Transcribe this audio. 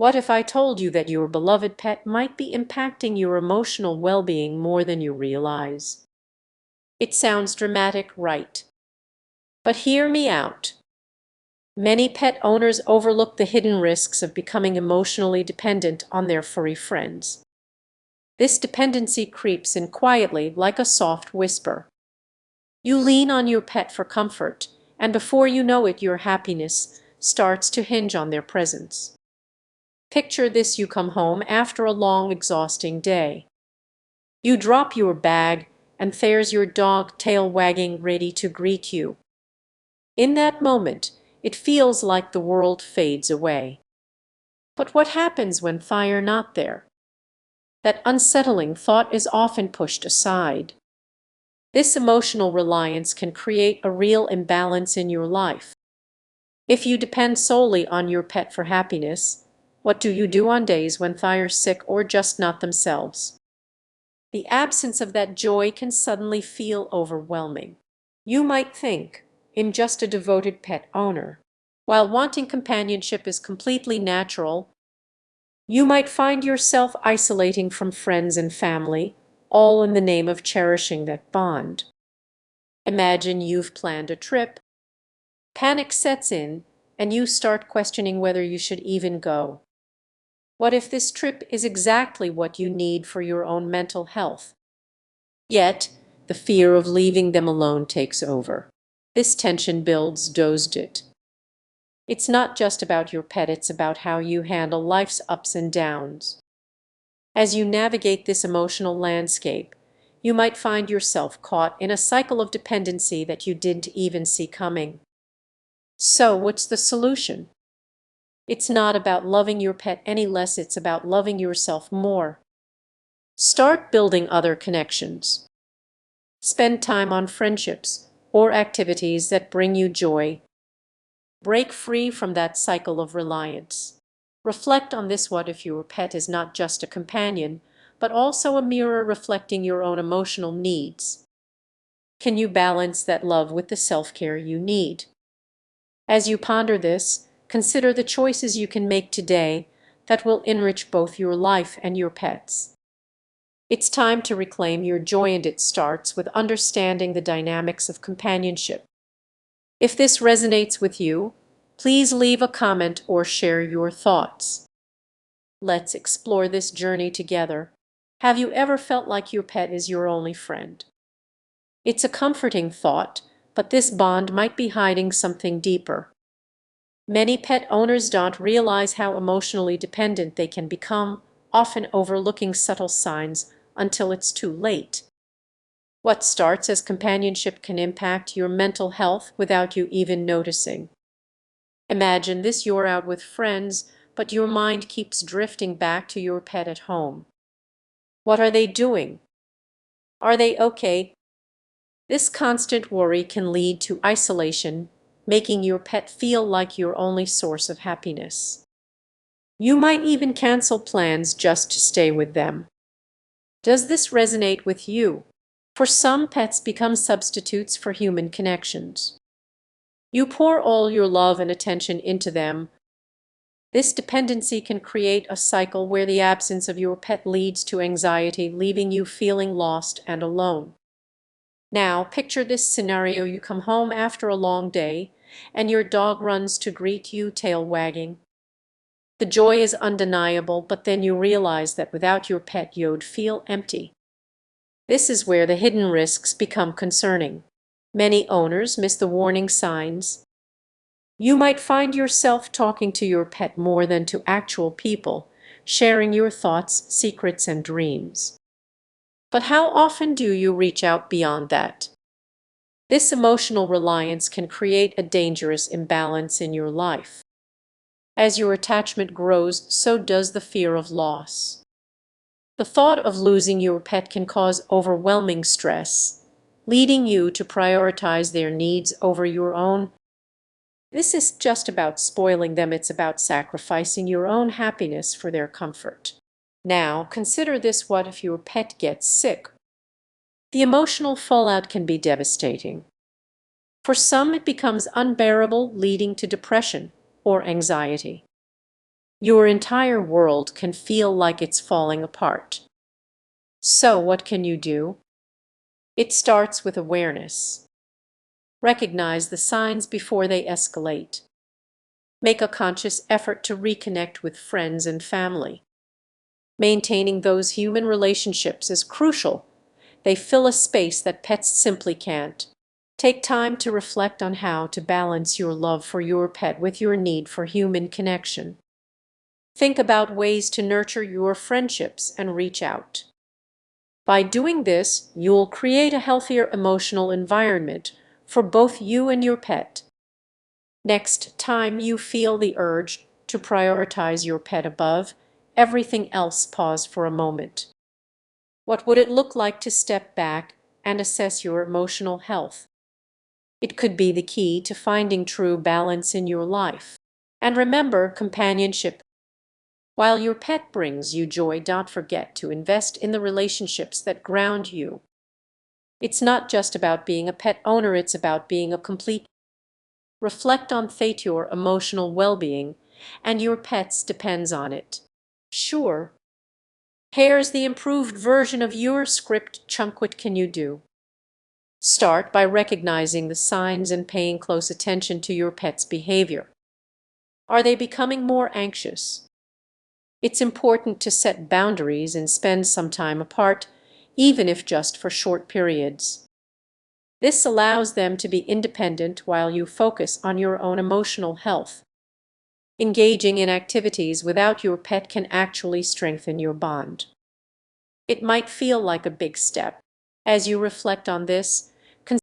What if I told you that your beloved pet might be impacting your emotional well-being more than you realize? It sounds dramatic, right? But hear me out. Many pet owners overlook the hidden risks of becoming emotionally dependent on their furry friends. This dependency creeps in quietly like a soft whisper. You lean on your pet for comfort, and before you know it, your happiness starts to hinge on their presence. Picture this: you come home after a long, exhausting day. You drop your bag, and there's your dog, tail wagging, ready to greet you. In that moment, it feels like the world fades away. But what happens when they're not there? That unsettling thought is often pushed aside. This emotional reliance can create a real imbalance in your life. If you depend solely on your pet for happiness, what do you do on days when they're sick or just not themselves? The absence of that joy can suddenly feel overwhelming. You might think, I'm just a devoted pet owner. While wanting companionship is completely natural, you might find yourself isolating from friends and family, all in the name of cherishing that bond. Imagine you've planned a trip, panic sets in, and you start questioning whether you should even go. What if this trip is exactly what you need for your own mental health? Yet, the fear of leaving them alone takes over. This tension builds, dosed it. It's not just about your pet, it's about how you handle life's ups and downs. As you navigate this emotional landscape, you might find yourself caught in a cycle of dependency that you didn't even see coming. So, what's the solution? It's not about loving your pet any less, it's about loving yourself more. Start building other connections. Spend time on friendships or activities that bring you joy. Break free from that cycle of reliance. Reflect on this: what if your pet is not just a companion, but also a mirror reflecting your own emotional needs? Can you balance that love with the self-care you need? As you ponder this, consider the choices you can make today that will enrich both your life and your pet's. It's time to reclaim your joy, and it starts with understanding the dynamics of companionship. If this resonates with you, please leave a comment or share your thoughts. Let's explore this journey together. Have you ever felt like your pet is your only friend? It's a comforting thought, but this bond might be hiding something deeper. Many pet owners don't realize how emotionally dependent they can become, often overlooking subtle signs until it's too late. What starts as companionship can impact your mental health without you even noticing. Imagine this: you're out with friends, but your mind keeps drifting back to your pet at home. What are they doing? Are they okay? This constant worry can lead to isolation, making your pet feel like your only source of happiness. You might even cancel plans just to stay with them. Does this resonate with you? For some, pets become substitutes for human connections. You pour all your love and attention into them. This dependency can create a cycle where the absence of your pet leads to anxiety, leaving you feeling lost and alone. Now, picture this scenario: you come home after a long day, and your dog runs to greet you, tail wagging. The joy is undeniable, but then you realize that without your pet you'd feel empty. This is where the hidden risks become concerning. Many owners miss the warning signs. You might find yourself talking to your pet more than to actual people, sharing your thoughts, secrets, and dreams. But how often do you reach out beyond that? This emotional reliance can create a dangerous imbalance in your life. As your attachment grows, so does the fear of loss. The thought of losing your pet can cause overwhelming stress, leading you to prioritize their needs over your own. This is just about spoiling them, it's about sacrificing your own happiness for their comfort. Now, consider this: what if your pet gets sick? The emotional fallout can be devastating. For some, it becomes unbearable, leading to depression or anxiety. Your entire world can feel like it's falling apart. So what can you do? It starts with awareness. Recognize the signs before they escalate. Make a conscious effort to reconnect with friends and family. Maintaining those human relationships is crucial. They fill a space that pets simply can't. Take time to reflect on how to balance your love for your pet with your need for human connection. Think about ways to nurture your friendships and reach out. By doing this, you'll create a healthier emotional environment for both you and your pet. Next time you feel the urge to prioritize your pet above everything else, pause for a moment. What would it look like to step back and assess your emotional health? It could be the key to finding true balance in your life. And remember, companionship. While your pet brings you joy, don't forget to invest in the relationships that ground you. It's not just about being a pet owner, it's about being a complete. Reflect on fate, your emotional well-being, and your pet's depends on it. Sure. Here's the improved version of your script chunk. What can you do? Start by recognizing the signs and paying close attention to your pet's behavior. Are they becoming more anxious? It's important to set boundaries and spend some time apart, even if just for short periods. This allows them to be independent while you focus on your own emotional health. Engaging in activities without your pet can actually strengthen your bond. It might feel like a big step. As you reflect on this,